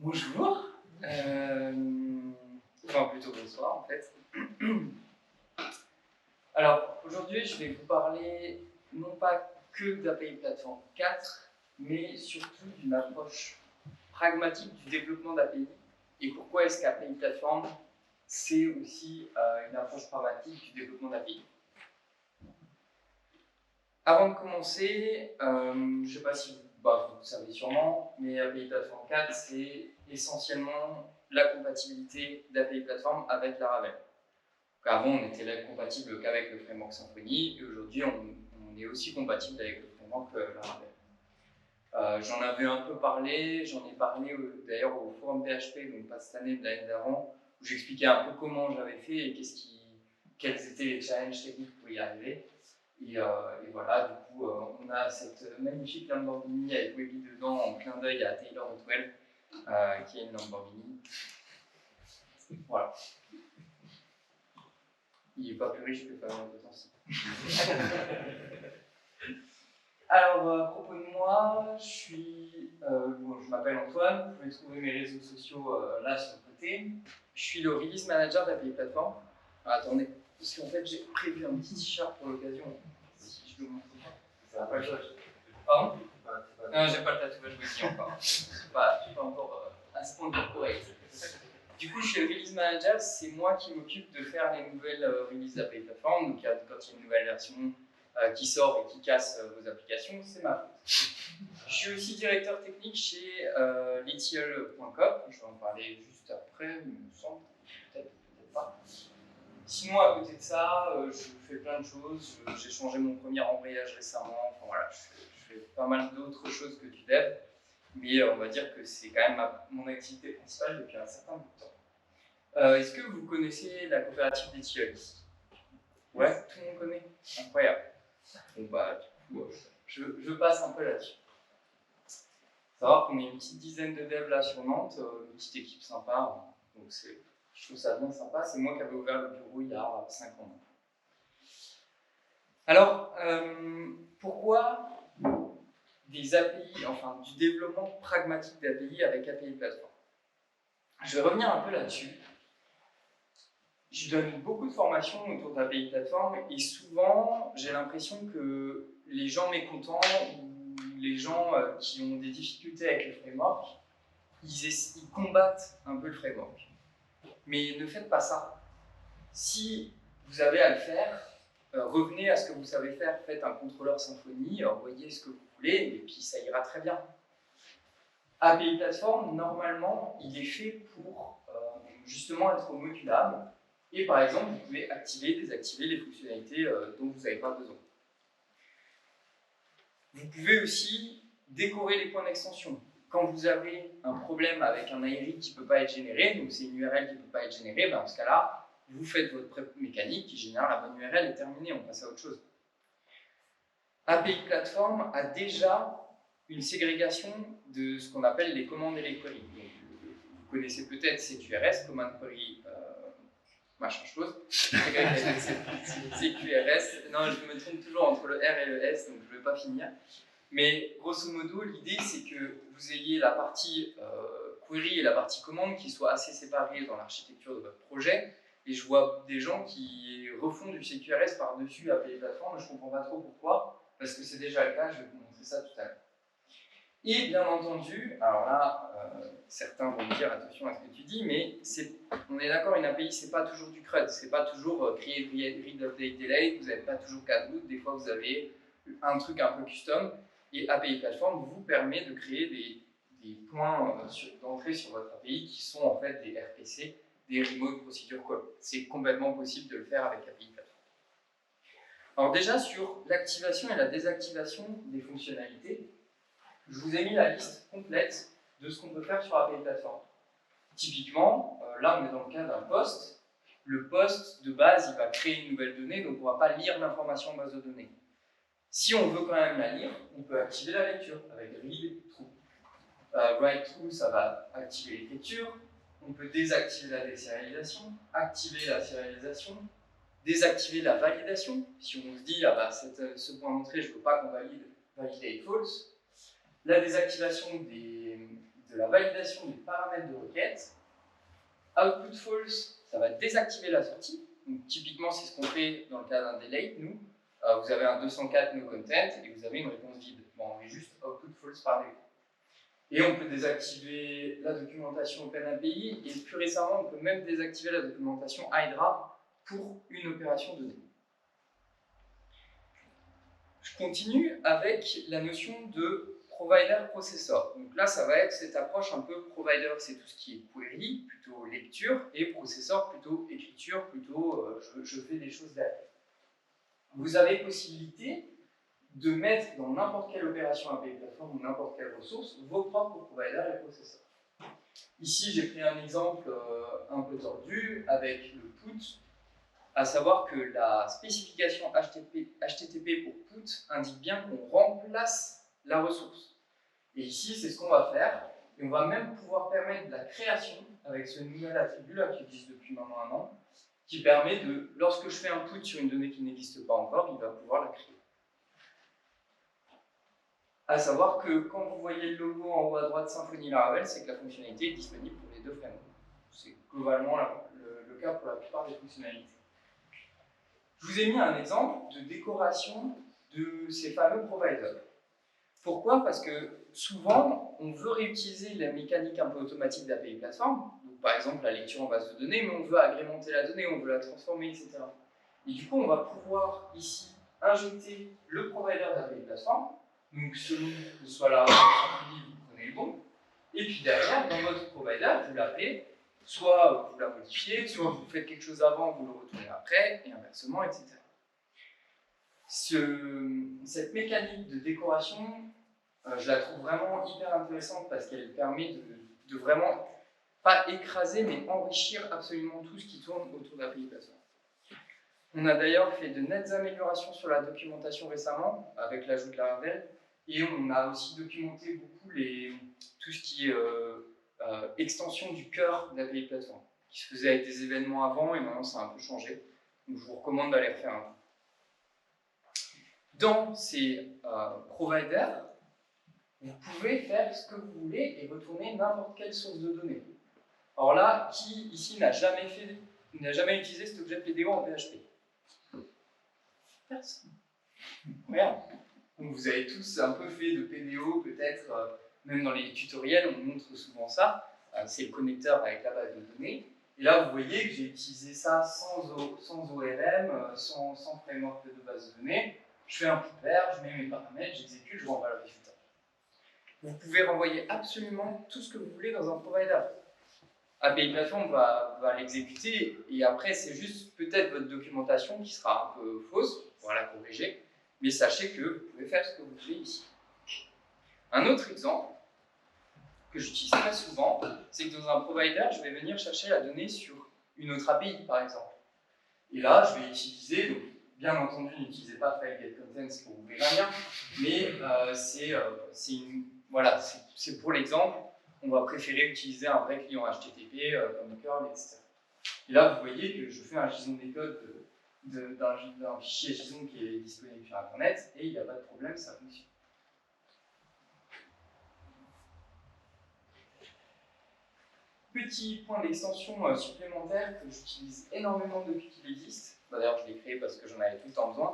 Bonjour, enfin plutôt bonsoir en fait. Alors aujourd'hui je vais vous parler non pas que d'API Platform 4, mais surtout d'une approche pragmatique du développement d'API et pourquoi est-ce qu'API Platform c'est aussi une approche pragmatique du développement d'API. Avant de commencer, je ne sais pas si vous le savez sûrement, mais API Platform 4, c'est essentiellement la compatibilité d'API Platform avec Laravel. Donc avant, on était compatible qu'avec le framework Symfony, et aujourd'hui, on est aussi compatible avec le framework Laravel. J'en avais un peu parlé, j'en ai parlé d'ailleurs au forum PHP, donc pas cette année, de l'année d'avant, où j'expliquais un peu comment j'avais fait et quels étaient les challenges techniques pour y arriver. Et voilà, du coup, on a cette magnifique Lamborghini avec Webby dedans, en clin d'œil à Taylor Otwell, qui est une Lamborghini. Voilà. Il n'est pas plus riche que Fabien Potency. Alors, à propos de moi, je m'appelle Antoine, vous pouvez trouver mes réseaux sociaux là sur le côté. Je suis le release manager d'API Platform. Alors, attendez, parce qu'en fait, j'ai prévu un petit t-shirt pour l'occasion. Si je le montre pas. Pardon? Non, j'ai pas le tatouage Wiki encore. Je suis pas encore à ce point corporate. Du coup, je suis le release manager, c'est moi qui m'occupe de faire les nouvelles releases d'API Platform. Donc, quand il y a une nouvelle version qui sort et qui casse vos applications, c'est ma faute. Je suis aussi directeur technique chez Letiol.com. Je vais en parler juste après, il me semble. Peut-être pas. Sinon, à côté de ça, je fais plein de choses. J'ai changé mon premier embrayage récemment. Enfin, voilà, je fais pas mal d'autres choses que du dev. Mais on va dire que c'est quand même mon activité principale depuis un certain bout de temps. Est-ce que vous connaissez la coopérative des Tilleuls? Ouais, tout le monde connaît. Incroyable. Bon, bah, du coup, je passe un peu là-dessus. Savoir qu'on est une petite dizaine de devs là sur Nantes, une petite équipe sympa. Donc je trouve ça bien sympa. C'est moi qui avais ouvert le bureau il y a 5 ans. Alors, pourquoi des API, enfin du développement pragmatique d'API avec API Platform? Je vais revenir un peu là-dessus. Je donne beaucoup de formations autour d'API Platform et souvent j'ai l'impression que les gens mécontents ou les gens qui ont des difficultés avec le framework, ils combattent un peu le framework. Mais ne faites pas ça. Si vous avez à le faire, revenez à ce que vous savez faire, faites un contrôleur Symfony, envoyez ce que vous voulez et puis ça ira très bien. API Platform, normalement, il est fait pour justement être modulable. Et par exemple, vous pouvez activer, désactiver les fonctionnalités dont vous n'avez pas besoin. Vous pouvez aussi décorer les points d'extension. Quand vous avez un problème avec un ARI qui ne peut pas être généré, donc c'est une URL qui ne peut pas être générée, ben dans ce cas-là, vous faites votre prep mécanique qui génère la bonne URL et terminé, on passe à autre chose. API Platform a déjà une ségrégation de ce qu'on appelle les commandes et les queries. Donc, vous connaissez peut-être CQRS, Command Query machin chose. CQRS, non, je me trompe toujours entre le R et le S, donc je ne vais pas finir. Mais grosso modo, l'idée c'est que vous ayez la partie query et la partie commande qui soient assez séparées dans l'architecture de votre projet. Et je vois des gens qui refont du CQRS par-dessus API Platform, je ne comprends pas trop pourquoi, parce que c'est déjà le cas, je vais vous montrer ça tout à l'heure. Et bien entendu, alors là, certains vont me dire attention à ce que tu dis, mais on est d'accord, une API, c'est pas toujours du CRUD, c'est pas toujours create, read, update, delete, vous n'avez pas toujours 4 bouts, des fois vous avez un truc un peu custom, et API Platform vous permet de créer des points d'entrée sur votre API qui sont en fait des RPC, des Remote Procedure Call. C'est complètement possible de le faire avec API Platform. Alors déjà, sur l'activation et la désactivation des fonctionnalités, je vous ai mis la liste complète de ce qu'on peut faire sur API Platform. Typiquement, là on est dans le cas d'un post. Le post de base, il va créer une nouvelle donnée, donc on ne va pas lire l'information en base de données. Si on veut quand même la lire, on peut activer la lecture avec read true. Write true, ça va activer l'écriture. On peut désactiver la désérialisation, activer la sérialisation, désactiver la validation. Si on se dit, ah bah, ce point d'entrée, je ne veux pas qu'on valide, valider false. La désactivation de que la validation des paramètres de requête, output false, ça va désactiver la sortie. Donc, typiquement, c'est ce qu'on fait dans le cas d'un delay. Nous, vous avez un 204 no content et vous avez une réponse vide. Bon, on met juste output false par défaut. Et on peut désactiver la documentation OpenAPI et plus récemment, on peut même désactiver la documentation Hydra pour une opération donnée. Je continue avec la notion de provider-processor. Donc là, ça va être cette approche un peu provider, c'est tout ce qui est query, plutôt lecture, et processor, plutôt écriture, plutôt je fais des choses derrière. Vous avez possibilité de mettre dans n'importe quelle opération API Platform ou n'importe quelle ressource vos propres providers et processeurs. Ici, j'ai pris un exemple un peu tordu avec le put, à savoir que la spécification HTTP pour put indique bien qu'on remplace la ressource. Et ici, c'est ce qu'on va faire. Et on va même pouvoir permettre de la création avec ce nouvel attribut-là qui existe depuis maintenant un an, qui permet de, lorsque je fais un put sur une donnée qui n'existe pas encore, il va pouvoir la créer. À savoir que quand vous voyez le logo en haut à droite Symfony Laravel, c'est que la fonctionnalité est disponible pour les deux frameworks. C'est globalement le cas pour la plupart des fonctionnalités. Je vous ai mis un exemple de décoration de ces fameux providers. Pourquoi? Parce que souvent, on veut réutiliser la mécanique un peu automatique d'API Platform, donc par exemple la lecture en base de données, mais on veut agrémenter la donnée, on veut la transformer, etc. Et du coup, on va pouvoir ici injecter le provider d'API Platform, donc selon que ce soit la vous prenez le bon, et puis derrière, dans votre provider, vous l'appelez, soit vous la modifiez, soit vous faites quelque chose avant, vous le retournez après, et inversement, etc. Cette mécanique de décoration, je la trouve vraiment hyper intéressante parce qu'elle permet de vraiment, pas écraser, mais enrichir absolument tout ce qui tourne autour d'API Platform. On a d'ailleurs fait de nettes améliorations sur la documentation récemment, avec l'ajout de Laravel, et on a aussi documenté beaucoup tout ce qui est extension du cœur d'API Platform, qui se faisait avec des événements avant, et maintenant ça a un peu changé. Donc je vous recommande d'aller refaire un peu. Dans ces providers, vous pouvez faire ce que vous voulez et retourner n'importe quelle source de données. Alors là, qui ici n'a jamais utilisé cet objet PDO en PHP? Personne. Regarde. Donc vous avez tous un peu fait de PDO, peut-être, même dans les tutoriels, on montre souvent ça. C'est le connecteur avec la base de données. Et là, vous voyez que j'ai utilisé ça sans ORM, sans framework de base de données. Je fais un prepare, je mets mes paramètres, j'exécute, je renvoie le résultat. Vous pouvez renvoyer absolument tout ce que vous voulez dans un provider. API Platform va l'exécuter et après, c'est juste peut-être votre documentation qui sera un peu fausse, on va la corriger, mais sachez que vous pouvez faire ce que vous voulez ici. Un autre exemple que j'utilise très souvent, c'est que dans un provider, je vais venir chercher la donnée sur une autre API, par exemple. Et là, je vais utiliser, donc, bien entendu, n'utilisez pas FileGetContents pour ouvrir un lien, mais c'est pour l'exemple, on va préférer utiliser un vrai client HTTP comme curl, etc. Et là, vous voyez que je fais un JSON des codes d'un fichier JSON qui est disponible sur Internet, et il n'y a pas de problème, ça fonctionne. Petit point d'extension supplémentaire que j'utilise énormément depuis qu'il existe. D'ailleurs, je l'ai créé parce que j'en avais tout le temps besoin.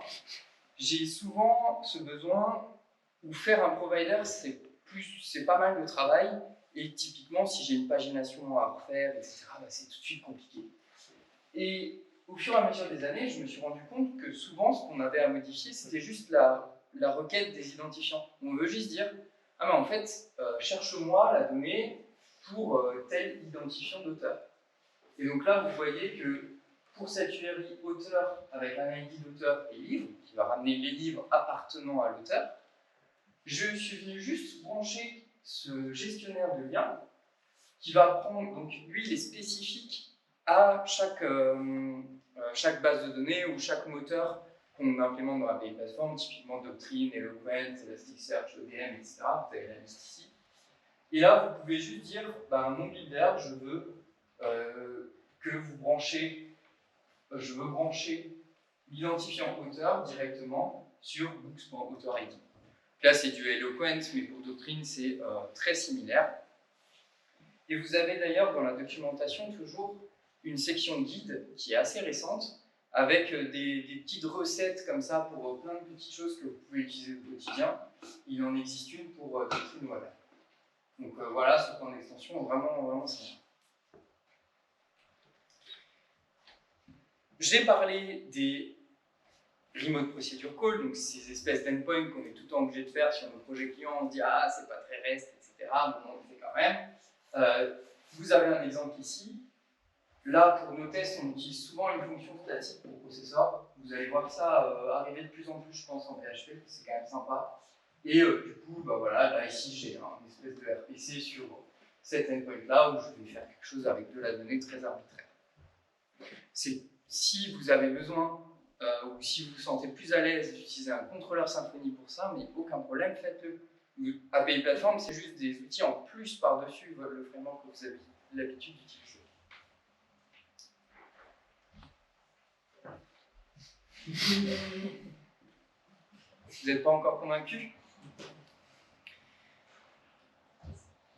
J'ai souvent ce besoin où faire un provider, c'est pas mal de travail. Et typiquement, si j'ai une pagination à refaire, etc., c'est tout de suite compliqué. Et au fur et à mesure des années, je me suis rendu compte que souvent, ce qu'on avait à modifier, c'était juste la requête des identifiants. On veut juste dire, ah mais en fait, cherche-moi la donnée pour tel identifiant d'auteur. Et donc là, vous voyez que pour cette URI auteur avec un ID d'auteur et livre, qui va ramener les livres appartenant à l'auteur, je suis venu juste brancher ce gestionnaire de liens qui va prendre, donc lui, il est spécifique à chaque base de données ou chaque moteur qu'on implémente dans l'API Platform, typiquement Doctrine, Eloquent, Elasticsearch, EDM, etc. Vous avez la liste ici. Et là, vous pouvez juste dire, mon builder, je veux brancher l'identifiant auteur directement sur books.authorID. Là, c'est du Eloquent, mais pour Doctrine, c'est très similaire. Et vous avez d'ailleurs dans la documentation toujours une section guide qui est assez récente, avec des petites recettes comme ça pour plein de petites choses que vous pouvez utiliser au quotidien. Il en existe une pour des trucs nouvelles. Donc voilà, ce point d'extension est vraiment simple. J'ai parlé des remote procedure call, donc ces espèces d'endpoints qu'on est tout le temps obligé de faire sur nos projets clients. On dit ah c'est pas très REST, etc. Bon, on le fait quand même. Vous avez un exemple ici. Là, pour nos tests, on utilise souvent une fonction statique pour processeur. Vous allez voir ça arriver de plus en plus, je pense, en PHP, c'est quand même sympa. Et du coup, bah voilà, là ici, j'ai une espèce de RPC sur cet endpoint-là où je vais faire quelque chose avec de la donnée très arbitraire. Si vous avez besoin ou si vous vous sentez plus à l'aise d'utiliser un contrôleur Symfony pour ça, mais aucun problème, faites-le. API Platform, c'est juste des outils en plus par-dessus le framework que vous avez l'habitude d'utiliser. Vous n'êtes pas encore convaincu?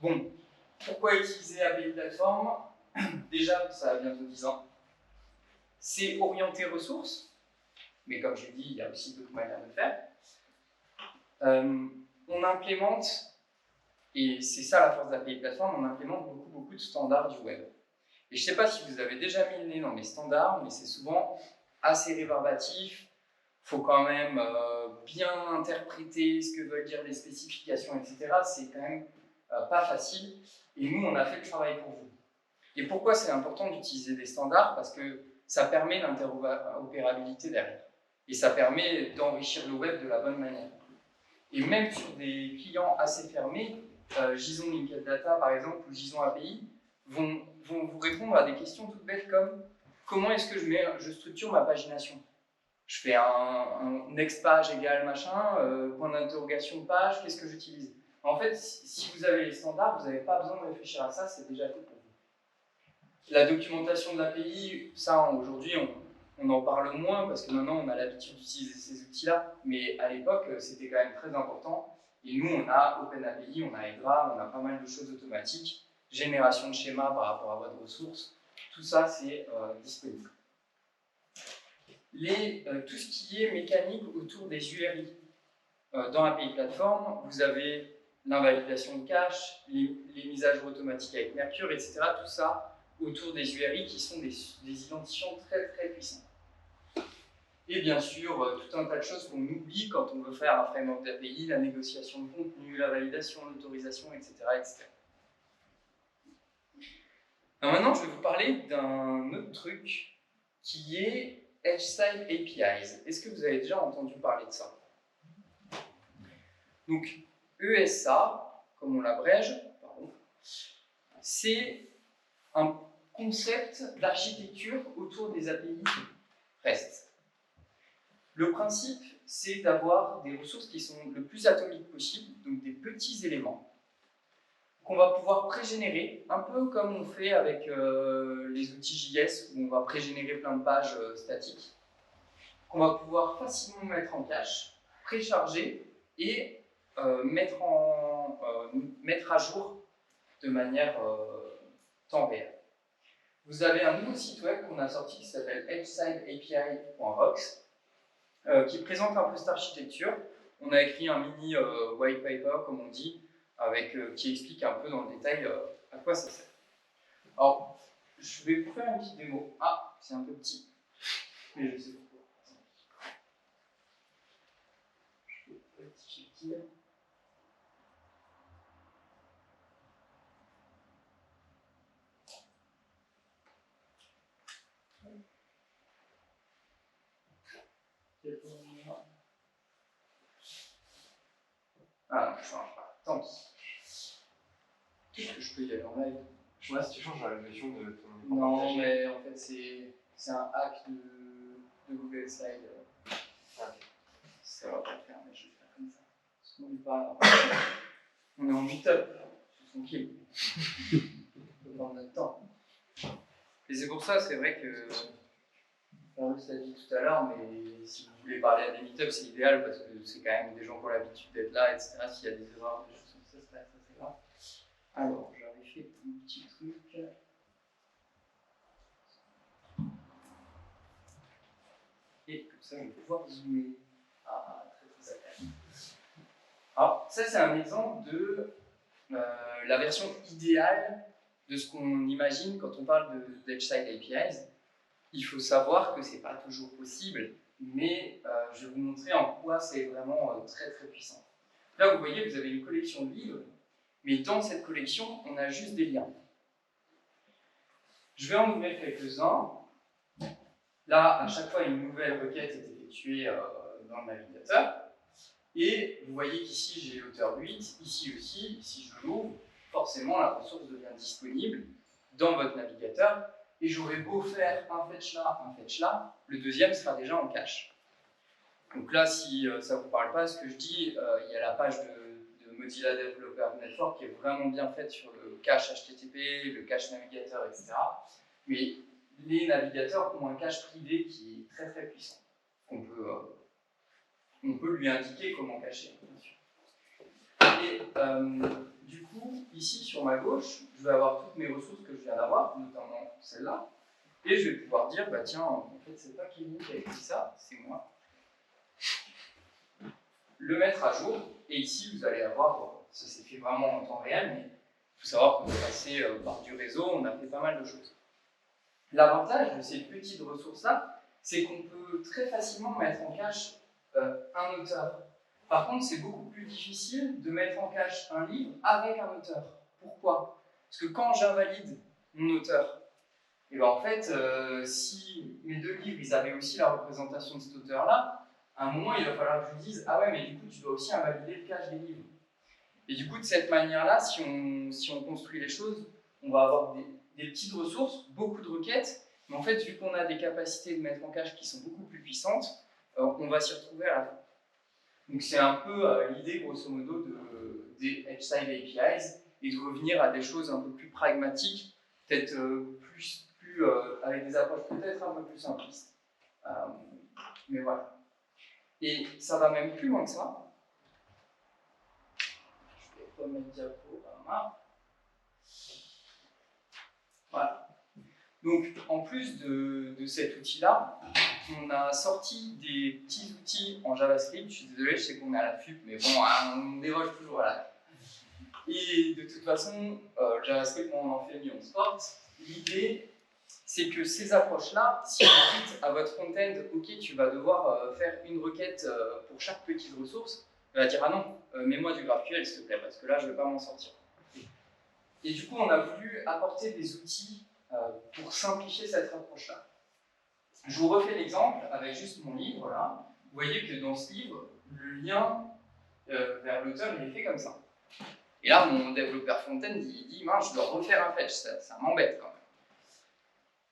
Bon, pourquoi utiliser API Platform? Déjà, ça a bientôt 10 ans. C'est orienté ressources, mais comme je l'ai dit, il y a aussi d'autres manières de faire. On implémente, et c'est ça la force d'API Platform, on implémente beaucoup de standards du web. Et je ne sais pas si vous avez déjà mis le nez dans les standards, mais c'est souvent assez rébarbatif. Il faut quand même bien interpréter ce que veulent dire les spécifications, etc. C'est quand même pas facile. Et nous, on a fait le travail pour vous. Et pourquoi c'est important d'utiliser des standards? Parce que ça permet l'interopérabilité derrière. Et ça permet d'enrichir le web de la bonne manière. Et même sur des clients assez fermés, JSON Linked Data par exemple, ou JSON API, vont vous répondre à des questions toutes bêtes comme comment est-ce que je structure ma pagination? Je fais un next page égale machin, point d'interrogation page, qu'est-ce que j'utilise? En fait, si vous avez les standards, vous n'avez pas besoin de réfléchir à ça, c'est déjà fait pour vous. La documentation de l'API, ça aujourd'hui on en parle moins parce que maintenant on a l'habitude d'utiliser ces outils-là, mais à l'époque c'était quand même très important. Et nous on a OpenAPI, on a Edra, on a pas mal de choses automatiques, génération de schémas par rapport à votre ressource, tout ça c'est disponible. Tout ce qui est mécanique autour des URI. Dans API Platform, vous avez l'invalidation de cache, les mises à jour automatiques avec Mercure, etc. Tout ça autour des URI qui sont des identifiants très puissants. Et bien sûr, tout un tas de choses qu'on oublie quand on veut faire un framework d'API, la négociation de contenu, la validation, l'autorisation, etc., etc. Alors maintenant, je vais vous parler d'un autre truc qui est Edge-Side APIs. Est-ce que vous avez déjà entendu parler de ça? Donc, ESA, comme on l'abrège, c'est un concept d'architecture autour des API REST. Le principe, c'est d'avoir des ressources qui sont le plus atomiques possible, donc des petits éléments, qu'on va pouvoir pré-générer, un peu comme on fait avec les outils JS, où on va pré-générer plein de pages statiques, qu'on va pouvoir facilement mettre en cache, précharger et mettre à jour de manière temps réel. Vous avez un nouveau site web qu'on a sorti qui s'appelle edgesideapi.rocks qui présente un peu cette architecture. On a écrit un mini white paper, comme on dit, qui explique un peu dans le détail à quoi ça sert. Alors, je vais vous faire une petite démo. Ah, c'est un peu petit, mais je sais pourquoi. Je vais rectifier le tir. Ah non, ça marche pas. Tant pis. Qu'est-ce que je peux y aller en live? Ouais, si tu changes la version de ton. Non, mais en fait, c'est un hack de Google Slide. Ça va pas le faire, mais je vais le faire comme ça. Parce qu'on n'est pas. On est en meet-up. C'est tranquille. On peut prendre notre temps. Et c'est pour ça, c'est vrai que. On l'a dit tout à l'heure, mais si vous voulez parler à des meet-ups, c'est idéal parce que c'est quand même des gens qui ont l'habitude d'être là, etc. S'il y a des erreurs, des choses comme ça, c'est pas très grave. Alors, j'avais fait un petit truc. Et comme ça, je vais pouvoir zoomer. Ah, très agréable. Alors, ça, c'est un exemple de la version idéale de ce qu'on imagine quand on parle d'Edge-Side APIs. Il faut savoir que ce n'est pas toujours possible, mais je vais vous montrer en quoi c'est vraiment très très puissant. Là, vous voyez, vous avez une collection de livres, mais dans cette collection, on a juste des liens. Je vais en ouvrir quelques-uns. Là, à chaque fois, une nouvelle requête est effectuée dans le navigateur. Et vous voyez qu'ici, j'ai l'auteur 8, ici aussi, si je l'ouvre, forcément, la ressource devient disponible dans votre navigateur. Et j'aurais beau faire un fetch là, le deuxième sera déjà en cache. Donc là, si ça ne vous parle pas, ce que je dis, il y a la page de Mozilla Developer Network qui est vraiment bien faite sur le cache HTTP, le cache navigateur, etc. Mais les navigateurs ont un cache privé qui est très très puissant. On peut lui indiquer comment cacher, bien sûr. Et du coup, ici sur ma gauche, je vais avoir toutes mes ressources que je viens d'avoir, notamment celle-là. Et je vais pouvoir dire, bah tiens, en fait, c'est pas Kevin qui a écrit ça, c'est moi. Le mettre à jour, et ici, vous allez avoir, ça s'est fait vraiment en temps réel, mais il faut savoir qu'on est passé par du réseau, on a fait pas mal de choses. L'avantage de ces petites ressources-là, c'est qu'on peut très facilement mettre en cache un auteur. Par contre, c'est beaucoup plus difficile de mettre en cache un livre avec un auteur. Pourquoi? Parce que quand j'invalide mon auteur, et ben en fait, si mes deux livres ils avaient aussi la représentation de cet auteur-là, à un moment il va falloir que je lui dise ah ouais, mais du coup tu dois aussi invalider le cache des livres. Et du coup, de cette manière-là, si on construit les choses, on va avoir des petites ressources, beaucoup de requêtes, mais en fait, vu qu'on a des capacités de mettre en cache qui sont beaucoup plus puissantes, on va s'y retrouver à la fin. Donc c'est un peu l'idée, grosso modo, des Edge-Side APIs, et de revenir à des choses un peu plus pragmatiques, peut-être avec des approches peut-être un peu plus simplistes. Mais voilà. Et ça va même plus loin que ça. Je vais remettre diaporama. Voilà. Donc, en plus de cet outil-là, on a sorti des petits outils en JavaScript. Je suis désolé, je sais qu'on est à la FUP, mais bon, on déroge toujours à la. Et de toute façon, JavaScript, on en fait mis on sport. L'idée, c'est que ces approches-là, si vous dites à votre front-end, OK, tu vas devoir faire une requête pour chaque petite ressource, il va dire ah non, mets-moi du GraphQL s'il te plaît, parce que là, je ne vais pas m'en sortir. Et du coup, on a voulu apporter des outils pour simplifier cette approche-là. Je vous refais l'exemple avec juste mon livre là. Vous voyez que dans ce livre, le lien vers l'auteur, il est fait comme ça. Et là, mon développeur front-end, il dit mince, je dois refaire un fetch, ça m'embête quand même.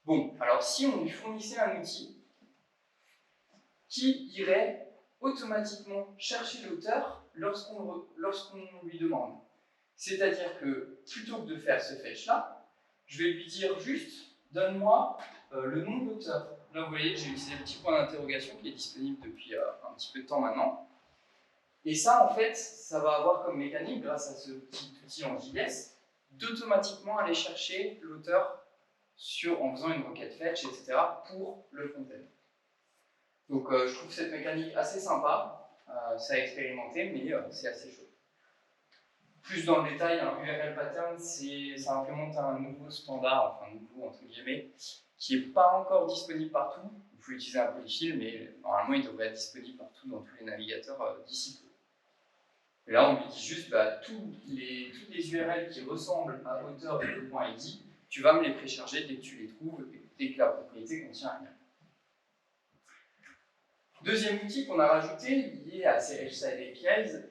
Bon, alors si on lui fournissait un outil qui irait automatiquement chercher l'auteur lorsqu'on lui demande. C'est-à-dire que plutôt que de faire ce fetch-là, je vais lui dire juste donne-moi le nom de l'auteur. Là, vous voyez, j'ai utilisé le petit point d'interrogation qui est disponible depuis un petit peu de temps maintenant. Et ça, en fait, ça va avoir comme mécanique, grâce à ce petit outil en JS, d'automatiquement aller chercher l'auteur en faisant une requête fetch, etc., pour le front-end. Donc, je trouve cette mécanique assez sympa. Ça a expérimenté, mais c'est assez chaud. Plus dans le détail, un URL pattern, ça implémente un nouveau standard, enfin nouveau entre guillemets, qui n'est pas encore disponible partout. Il faut utiliser un polyfill, mais normalement il devrait être disponible partout dans tous les navigateurs d'ici peu. Et là, on lui dit juste, bah, toutes les URL qui ressemblent à auteur de .id, tu vas me les précharger dès que tu les trouves, et dès que la propriété contient un lien. Deuxième outil qu'on a rajouté, lié à ces Edge-Side APIs,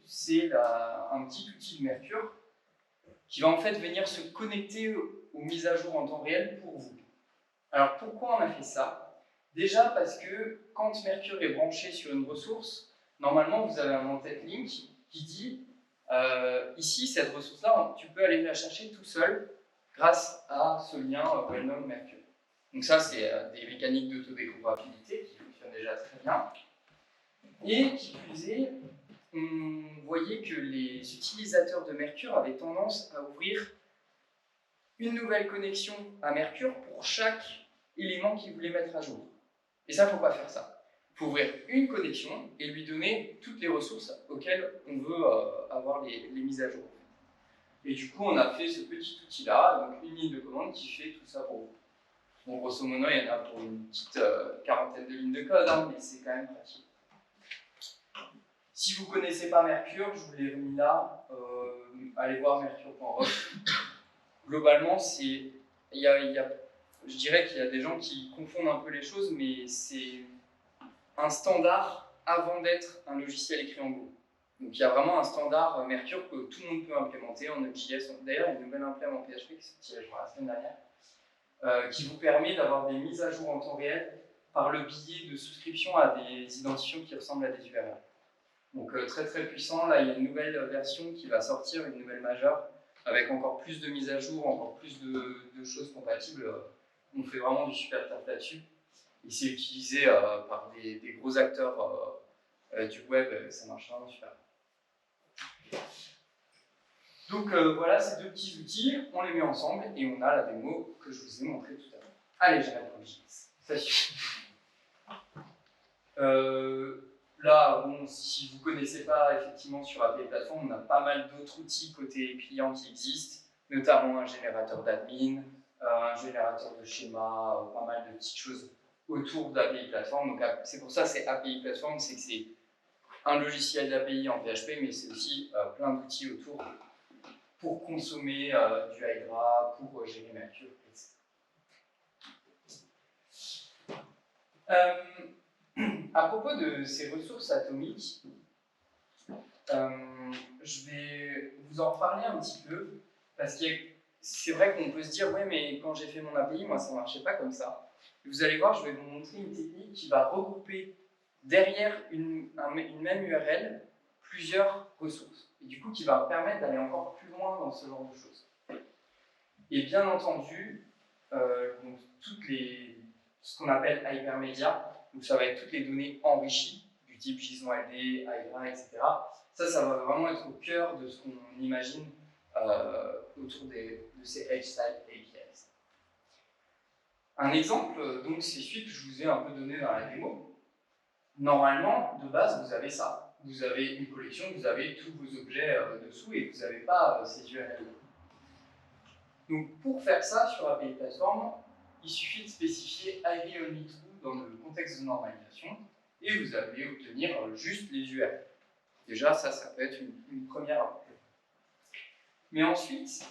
c'est un petit outil de Mercure qui va en fait venir se connecter aux mises à jour en temps réel pour vous. Alors pourquoi on a fait ça? Déjà parce que quand Mercure est branché sur une ressource, normalement vous avez un en-tête link qui dit ici, cette ressource-là, tu peux aller la chercher tout seul grâce à ce lien well-known Mercure. Donc ça, c'est des mécaniques d'autodécouvrabilité qui fonctionnent déjà très bien. Et qui plus est, on voyait que les utilisateurs de Mercure avaient tendance à ouvrir une nouvelle connexion à Mercure pour chaque élément qu'ils voulaient mettre à jour. Et ça, il ne faut pas faire ça. Il faut ouvrir une connexion et lui donner toutes les ressources auxquelles on veut avoir les mises à jour. Et du coup, on a fait ce petit outil-là, donc une ligne de commande qui fait tout ça pour vous. Bon, grosso modo, il y en a pour une petite quarantaine de lignes de code, hein, mais c'est quand même pratique. Si vous ne connaissez pas Mercure, je vous l'ai remis là, allez voir mercure.org. Globalement, je dirais qu'il y a des gens qui confondent un peu les choses, mais c'est un standard avant d'être un logiciel écrit en Go. Donc il y a vraiment un standard Mercure que tout le monde peut implémenter en Node.js. D'ailleurs, il y a une nouvelle implé en PHP qui est sortie la semaine dernière, qui vous permet d'avoir des mises à jour en temps réel par le biais de souscription à des identifiants qui ressemblent à des URL. Donc très très puissant. Là, il y a une nouvelle version qui va sortir, une nouvelle majeure, avec encore plus de mises à jour, encore plus de choses compatibles. On fait vraiment du super taf là-dessus. Et c'est utilisé par des gros acteurs du web, ça marche vraiment super. Donc voilà ces deux petits outils, on les met ensemble et on a la démo que je vous ai montrée tout à l'heure. Allez, j'arrête pour JS. Ça suffit. Là, bon, si vous ne connaissez pas, effectivement, sur API Platform, on a pas mal d'autres outils côté client qui existent, notamment un générateur d'admin, un générateur de schéma, pas mal de petites choses autour d'API Platform. Donc, c'est pour ça que c'est API Platform, c'est que c'est un logiciel d'API en PHP, mais c'est aussi plein d'outils autour pour consommer du Hydra, pour gérer Mercure, etc. À propos de ces ressources atomiques, je vais vous en reparler un petit peu, parce que c'est vrai qu'on peut se dire, ouais, mais quand j'ai fait mon API, moi, ça ne marchait pas comme ça. Et vous allez voir, je vais vous montrer une technique qui va regrouper derrière une même URL plusieurs ressources, et du coup, qui va permettre d'aller encore plus loin dans ce genre de choses. Et bien entendu, donc, ce qu'on appelle hypermédia, donc ça va être toutes les données enrichies, du type JSON-LD, Hydra, etc. Ça va vraiment être au cœur de ce qu'on imagine autour de ces H-Type APIs. Un exemple, donc, c'est celui que je vous ai un peu donné dans la démo. Normalement, de base, vous avez ça. Vous avez une collection, vous avez tous vos objets dessous et vous n'avez pas ces URL. Donc, pour faire ça sur API Platform, il suffit de spécifier IB-only-true dans le contexte de normalisation et vous allez obtenir juste les URL. Déjà, ça peut être une première approche. Mais ensuite,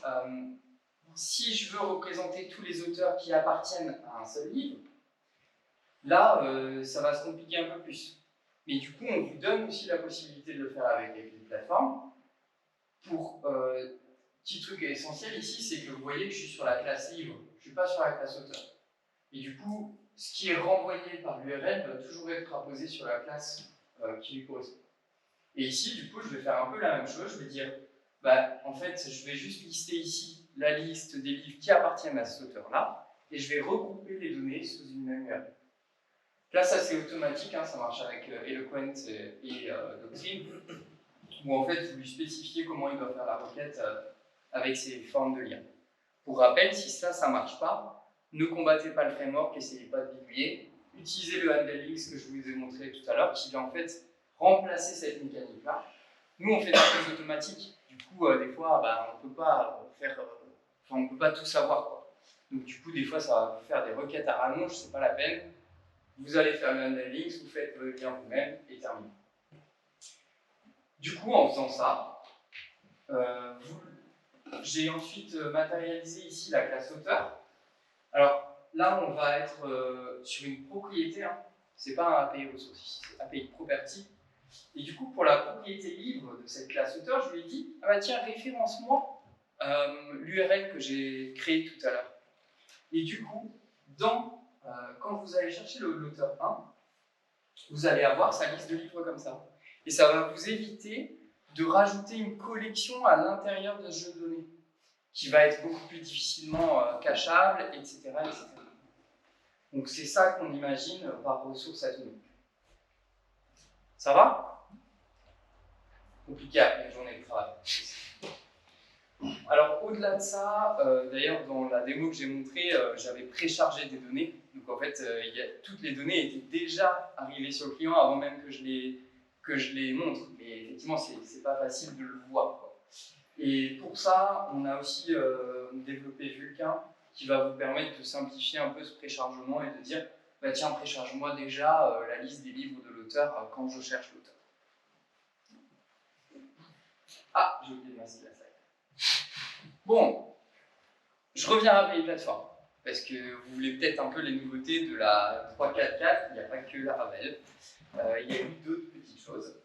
si je veux représenter tous les auteurs qui appartiennent à un seul livre, là, ça va se compliquer un peu plus. Mais du coup, on vous donne aussi la possibilité de le faire avec API Platform. Pour petit truc essentiel ici, c'est que vous voyez que je suis sur la classe livre, je ne suis pas sur la classe auteur. Et du coup, ce qui est renvoyé par l'URL doit toujours être apposé sur la classe qui lui correspond. Et ici, du coup, je vais faire un peu la même chose. Je vais dire, bah, en fait, je vais juste lister ici la liste des livres qui appartiennent à cet auteur-là, et je vais regrouper les données sous une même URL. Là, ça c'est automatique, hein, ça marche avec Eloquent et Doctrine, où en fait, vous lui spécifiez comment il doit faire la requête avec ses formes de lien. Pour rappel, si ça ne marche pas, ne combattez pas le framework, essayez pas de bidouiller. Utilisez le handling que je vous ai montré tout à l'heure, qui va en fait remplacer cette mécanique-là. Nous, on fait des choses automatiques. Du coup, des fois, on ne peut pas on ne peut pas tout savoir, quoi. Donc, du coup, des fois, ça va vous faire des requêtes à rallonge, c'est pas la peine. Vous allez faire le handling, vous faites le lien vous-même et terminé. Du coup, en faisant ça, j'ai ensuite matérialisé ici la classe auteur. Alors là, on va être sur une propriété, hein. C'est pas un API ressource ici, c'est API property. Et du coup, pour la propriété livre de cette classe auteur, je lui ai dit, ah bah tiens, référence-moi l'URL que j'ai créé tout à l'heure. Et du coup, quand vous allez chercher l'auteur 1, vous allez avoir sa liste de livres comme ça. Et ça va vous éviter de rajouter une collection à l'intérieur de ce jeu de données, qui va être beaucoup plus difficilement cachable, etc., etc. Donc c'est ça qu'on imagine par ressource atomique. Ça va? compliqué après une journée de travail. Alors au-delà de ça, d'ailleurs dans la démo que j'ai montrée, j'avais préchargé des données. Donc en fait, toutes les données étaient déjà arrivées sur le client avant même que je les montre. Mais effectivement, c'est pas facile de le voir, quoi. Et pour ça, on a aussi développé Vulkan qui va vous permettre de simplifier un peu ce préchargement et de dire bah tiens, précharge-moi déjà la liste des livres de l'auteur quand je cherche l'auteur. Ah, j'ai oublié de masquer la slide. Bon, je reviens à API Platform, parce que vous voulez peut-être un peu les nouveautés de la 3.4.4, il n'y a pas que la Ravel, il y a eu d'autres petites choses.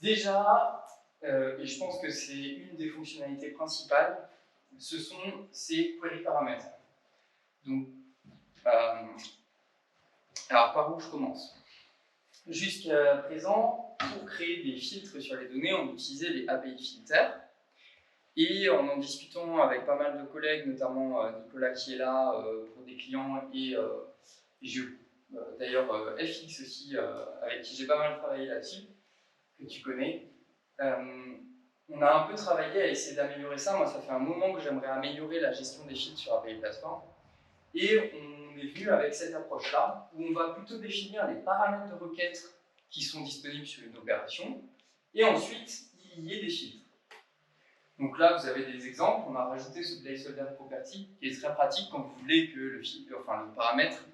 Déjà, et je pense que c'est une des fonctionnalités principales, ce sont ces query paramètres. Donc, alors par où je commence? Jusqu'à présent, pour créer des filtres sur les données, on utilisait les API filters. Et en discutant avec pas mal de collègues, notamment Nicolas qui est là pour des clients et d'ailleurs FX aussi, avec qui j'ai pas mal travaillé là-dessus, que tu connais, on a un peu travaillé à essayer d'améliorer ça. Moi, ça fait un moment que j'aimerais améliorer la gestion des filtres sur API Platform. Et on est venu avec cette approche-là, où on va plutôt définir les paramètres de requête qui sont disponibles sur une opération, et ensuite y lier des filtres. Donc là, vous avez des exemples. On a rajouté ce placeholder property qui est très pratique quand vous voulez que le paramètre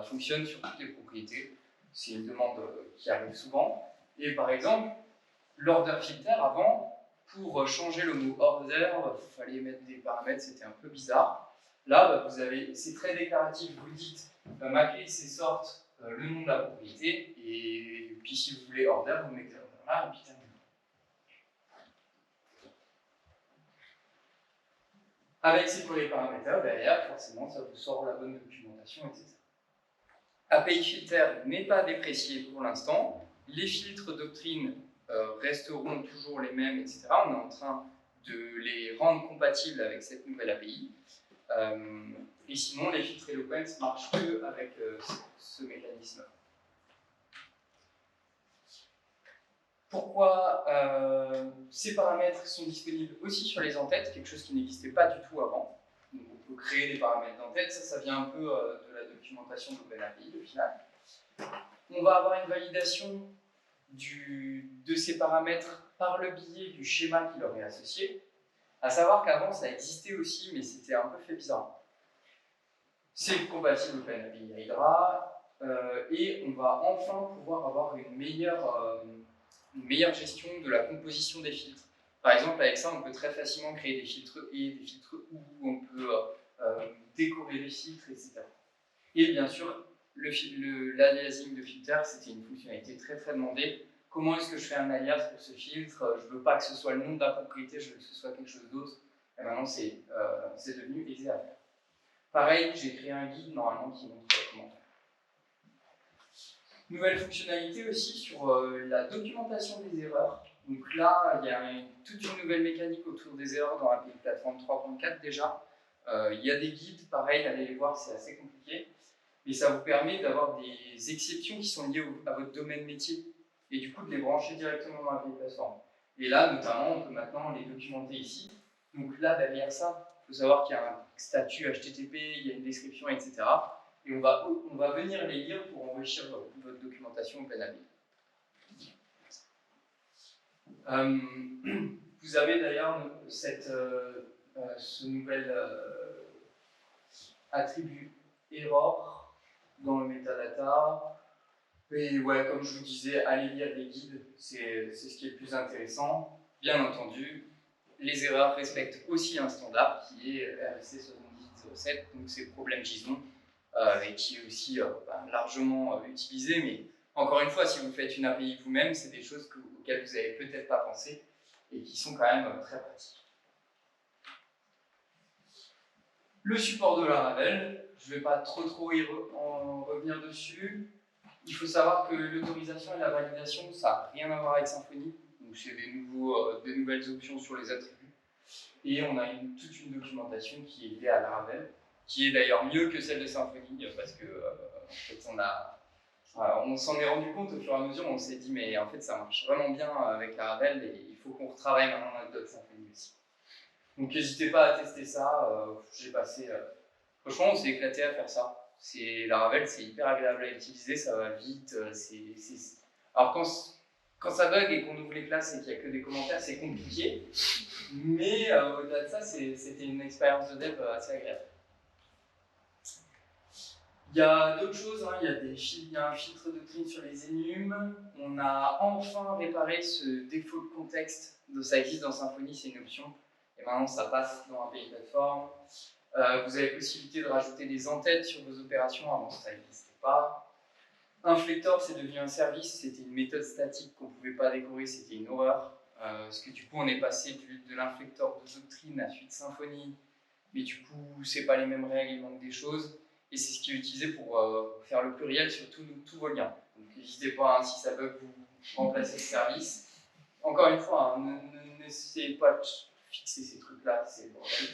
fonctionne sur toutes les propriétés. C'est une demande qui arrive souvent. Et par exemple, l'order filter, avant, pour changer le mot order, il fallait mettre des paramètres, c'était un peu bizarre. Là, c'est très déclaratif. Vous dites ma clé, c'est sort le nom de la propriété. Et puis si vous voulez order, vous mettez order là, et puis terminé. Avec ces query paramètres, derrière, forcément, ça vous sort la bonne documentation, etc. API filter n'est pas déprécié pour l'instant. Les filtres doctrine resteront toujours les mêmes, etc. On est en train de les rendre compatibles avec cette nouvelle API. Et sinon, les filtres Eloquent marchent que avec ce mécanisme. Pourquoi ces paramètres sont disponibles aussi sur les entêtes, quelque chose qui n'existait pas du tout avant. Donc on peut créer des paramètres d'entête, ça vient un peu de la documentation d'OpenAPI au final. On va avoir une validation de ces paramètres par le biais du schéma qui leur est associé. À savoir qu'avant ça existait aussi, mais c'était un peu fait bizarre. C'est compatible OpenAPI Hydra, et on va enfin pouvoir avoir une meilleure gestion de la composition des filtres. Par exemple, avec ça, on peut très facilement créer des filtres et des filtres ou, on peut décorer les filtres, etc. Et bien sûr, l'aliasing de filter, c'était une fonctionnalité très très demandée. Comment est-ce que je fais un alias pour ce filtre? Je ne veux pas que ce soit le nom de la propriété, je veux que ce soit quelque chose d'autre. Et maintenant, c'est devenu aisé à faire. Pareil, j'ai créé un guide normalement qui montre comment faire. Nouvelle fonctionnalité aussi sur la documentation des erreurs. Donc là, il y a toute une nouvelle mécanique autour des erreurs dans l'API Platform 3.4 déjà. Il y a des guides, pareil, allez les voir, c'est assez compliqué. Mais ça vous permet d'avoir des exceptions qui sont liées à votre domaine métier et du coup de les brancher directement dans l'API Platform. Et là, notamment, on peut maintenant les documenter ici. Donc là, derrière ça, il faut savoir qu'il y a un statut HTTP, il y a une description, etc. Et on va venir les lire pour enrichir votre documentation OpenAPI. Vous avez d'ailleurs ce nouvel attribut error dans le metadata. Et ouais, comme je vous disais, allez lire les guides, c'est ce qui est le plus intéressant. Bien entendu, les erreurs respectent aussi un standard qui est RFC 7007, donc c'est problème JSON. Et qui est aussi largement utilisé, mais encore une fois, si vous faites une API vous-même, c'est des choses auxquelles vous n'avez peut-être pas pensé et qui sont quand même très pratiques. Le support de la Ravel, je ne vais pas trop en revenir dessus. Il faut savoir que l'autorisation et la validation, ça n'a rien à voir avec Symfony, donc c'est des nouvelles options sur les attributs. Et on a toute une documentation qui est liée à la Ravel, qui est d'ailleurs mieux que celle de Symfony, parce que en fait, on a on s'en est rendu compte au fur et à mesure, on s'est dit mais en fait ça marche vraiment bien avec Laravel et il faut qu'on retravaille maintenant notre doc Symfony aussi. Donc n'hésitez pas à tester ça, j'ai passé... franchement on s'est éclaté à faire ça. Laravel c'est hyper agréable à utiliser, ça va vite, Alors quand ça bug et qu'on ouvre les classes et qu'il n'y a que des commentaires, c'est compliqué, mais au-delà de ça, c'était une expérience de dev assez agréable. Il y a d'autres choses, hein. Il y a un filtre doctrine sur les enums. On a enfin réparé ce défaut de contexte. Ça existe dans Symfony, c'est une option. Et maintenant, ça passe dans API Platform. Vous avez possibilité de rajouter des entêtes sur vos opérations. Avant, ça n'existait pas. Inflector, c'est devenu un service. C'était une méthode statique qu'on ne pouvait pas décorer. C'était une horreur. Parce que du coup, on est passé de l'inflector de doctrine à suite Symfony. Mais du coup, c'est pas les mêmes règles, il manque des choses. Et c'est ce qui est utilisé pour faire le pluriel sur tous vos liens. Donc n'hésitez pas, hein, si ça bug, vous remplacez ce service. Encore une fois, hein, n'essayez pas de fixer ces trucs-là, c'est le bordel.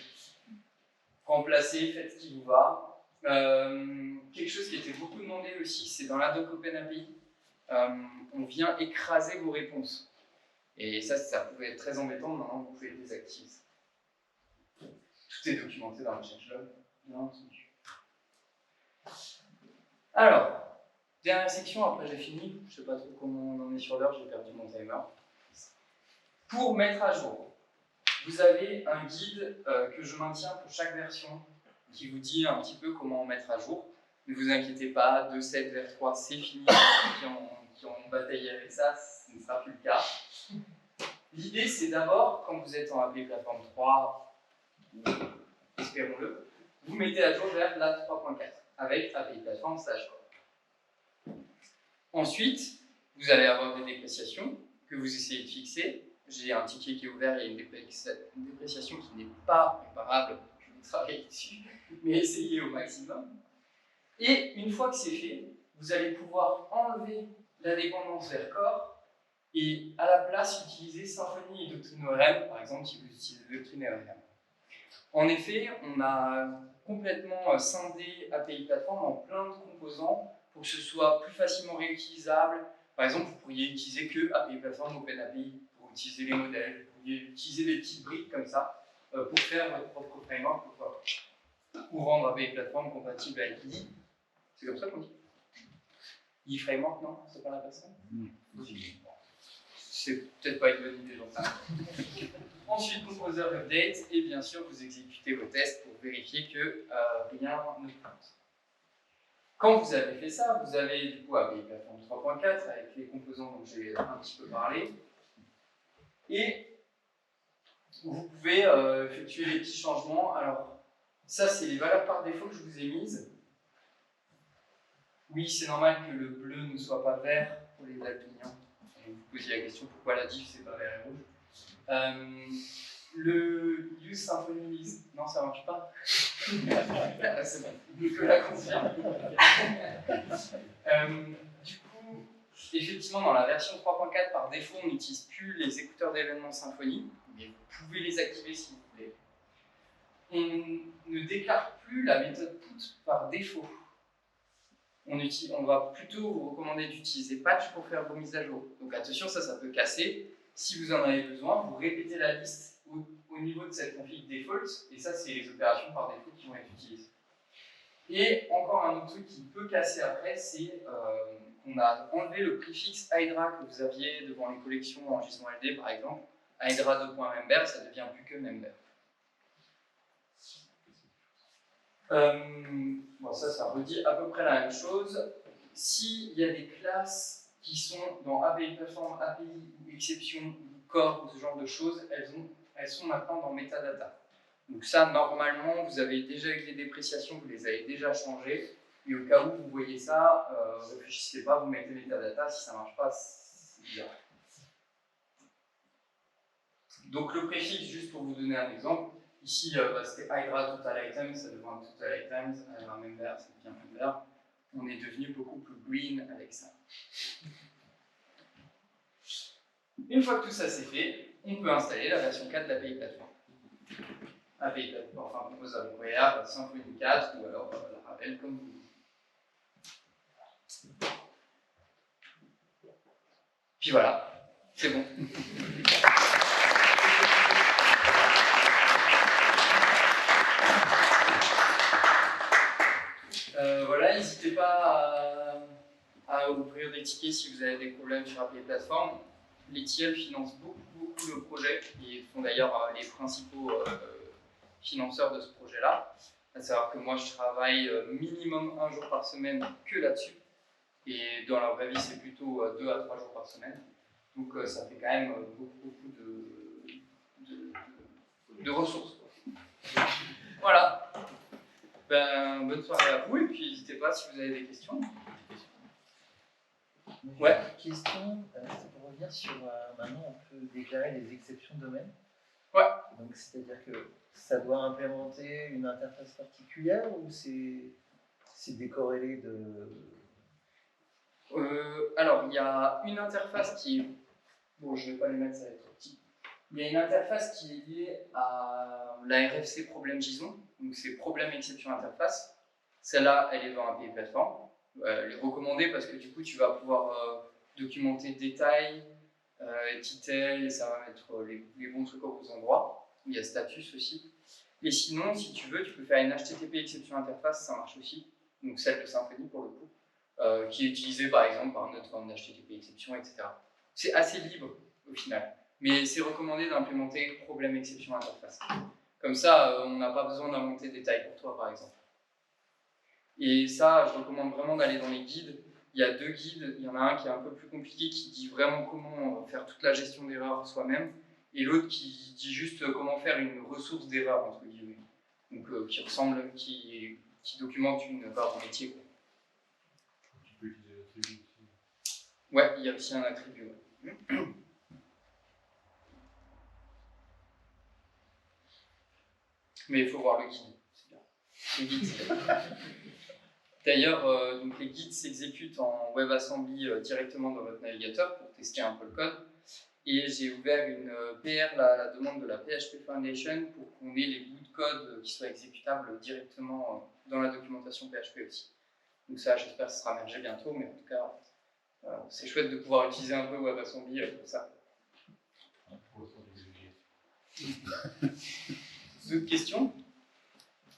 Remplacez, faites ce qui vous va. Quelque chose qui était beaucoup demandé aussi, c'est dans la doc OpenAPI, on vient écraser vos réponses. Et ça pouvait être très embêtant, maintenant vous pouvez le désactiver. Tout est documenté dans le changelog, bien entendu. Alors, dernière section, après j'ai fini. Je ne sais pas trop comment on en est sur l'heure, j'ai perdu mon timer. Pour mettre à jour, vous avez un guide que je maintiens pour chaque version qui vous dit un petit peu comment mettre à jour. Ne vous inquiétez pas, de 7 vers 3, c'est fini. Qui ont bataillé avec ça, ce ne sera plus le cas. L'idée, c'est d'abord, quand vous êtes en API Platform 3, espérons-le, vous mettez à jour vers la 3.4 avec API Platform /core. Ensuite, vous allez avoir des dépréciations que vous essayez de fixer. J'ai un ticket qui est ouvert, il y a une dépréciation qui n'est pas réparable, je vais travailler dessus, mais essayez au maximum. Et une fois que c'est fait, vous allez pouvoir enlever la dépendance vers core et à la place utiliser Symfony et Doctrine ORM, par exemple si vous utilisez Doctrine ORM. En effet, on a complètement scindé API Platform en plein de composants pour que ce soit plus facilement réutilisable. Par exemple, vous pourriez utiliser que API Platform OpenAPI pour utiliser les modèles. Vous pourriez utiliser des petites briques comme ça pour faire votre propre framework ou rendre API Platform compatible avec IDE. C'est comme ça qu'on dit IDE Framework, non? C'est pas la personne? C'est peut-être pas une bonne idée, j'en sais rien. Ensuite, Composer Update, et bien sûr, vous exécutez vos tests pour vérifier que rien ne plante. Quand vous avez fait ça, vous avez du coup API Platform 3.4 avec les composants dont j'ai un petit peu parlé. Et vous pouvez effectuer les petits changements. Alors, ça, c'est les valeurs par défaut que je vous ai mises. Oui, c'est normal que le bleu ne soit pas vert pour les daltoniens. Vous vous posiez la question pourquoi la diff c'est pas vert et rouge. Le use Symfony list, non ça marche pas. C'est bon, je la confirme. Du coup, effectivement dans la version 3.4 par défaut on n'utilise plus les écouteurs d'événements Symfony, mais vous pouvez les activer si vous voulez. On ne déclare plus la méthode put par défaut. On va plutôt vous recommander d'utiliser patch pour faire vos mises à jour. Donc attention, ça peut casser. Si vous en avez besoin, vous répétez la liste au niveau de cette config default, et ça, c'est les opérations par défaut qui vont être utilisées. Et encore un autre truc qui peut casser après, c'est qu'on a enlevé le préfixe Hydra que vous aviez devant les collections en JSON-LD, par exemple. Hydra 2.member, ça devient plus que member. Bon, ça redit à peu près la même chose. S'il y a des classes qui sont dans API Platform, API ou exception ou core ou ce genre de choses, elles sont maintenant dans metadata. Donc ça, normalement, vous avez déjà avec les dépréciations, vous les avez déjà changées. Et au cas où vous voyez ça, réfléchissez pas, vous mettez metadata. Si ça ne marche pas, c'est bizarre. Donc le préfixe, juste pour vous donner un exemple, ici c'était Hydra Total Items, ça devient Total Items, Hydra Member, ça devient Member. On est devenu beaucoup plus green avec ça. Une fois que tout ça c'est fait, on peut installer la version 4 de l'API Platform. API Platform, enfin Composer Symfony 4 ou alors Laravel comme vous voulez. Puis voilà, c'est bon. Voilà, n'hésitez pas à ouvrir des tickets si vous avez des problèmes sur API Platform. Les TIL financent beaucoup le projet et sont d'ailleurs les principaux financeurs de ce projet-là. À savoir que moi, je travaille minimum 1 jour par semaine que là-dessus. Et dans la vraie vie, c'est plutôt 2 à 3 jours par semaine. Donc ça fait quand même beaucoup de ressources, quoi. Voilà. Ben, bonne soirée à vous et puis n'hésitez pas si vous avez des questions. Ouais. Question, c'est pour revenir sur maintenant on peut déclarer les exceptions de domaine. Ouais. Donc c'est-à-dire que ça doit implémenter une interface particulière ou c'est décorrélé de. Alors il y a une interface qui est. Bon, je ne vais pas les mettre, ça va être trop petit. Il y a une interface qui est liée à la RFC problème JSON, donc c'est problème exception interface. Celle-là, elle est dans API Platform. Elle est recommandée parce que du coup, tu vas pouvoir documenter détails, titel, ça va mettre les bons trucs aux bons endroits. Il y a status aussi. Et sinon, si tu veux, tu peux faire une HTTP exception interface, ça marche aussi. Donc celle de Symfony pour le coup, qui est utilisée par exemple par notre forme d'HTTP exception, etc. C'est assez libre au final. Mais c'est recommandé d'implémenter problème exception interface. Comme ça, on n'a pas besoin d'inventer des tailles pour toi, par exemple. Et ça, je recommande vraiment d'aller dans les guides. Il y a 2 guides. Il y en a un qui est un peu plus compliqué, qui dit vraiment comment faire toute la gestion d'erreurs soi-même. Et l'autre qui dit juste comment faire une ressource d'erreur, entre guillemets. Donc, qui documente une barre de métier, quoi. Tu peux utiliser l'attribut aussi. Ouais, il y a aussi un attribut. Ouais. Mais il faut voir le guide, c'est bien. Le guide, c'est bien. D'ailleurs, donc les guides s'exécutent en WebAssembly directement dans votre navigateur pour tester un peu le code. Et j'ai ouvert une PR, la demande de la PHP Foundation, pour qu'on ait les bouts de code qui soient exécutables directement dans la documentation PHP aussi. Donc ça, j'espère que ça sera mergé bientôt, mais en tout cas, c'est chouette de pouvoir utiliser un peu WebAssembly pour ça. D'autres questions?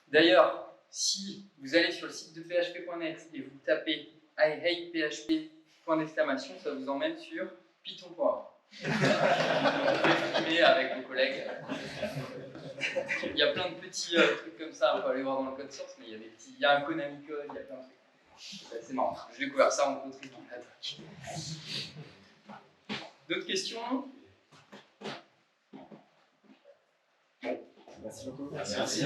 D'ailleurs, si vous allez sur le site de php.net et vous tapez I hate PHP, point d'exclamation, ça vous emmène sur python.org. Vous pouvez filmer avec vos collègues. Il y a plein de petits trucs comme ça, on peut aller voir dans le code source, mais il y a un Konami code, il y a plein de trucs. C'est marrant, j'ai découvert ça en poterie dans la doc. D'autres questions? Bon, merci beaucoup. Merci.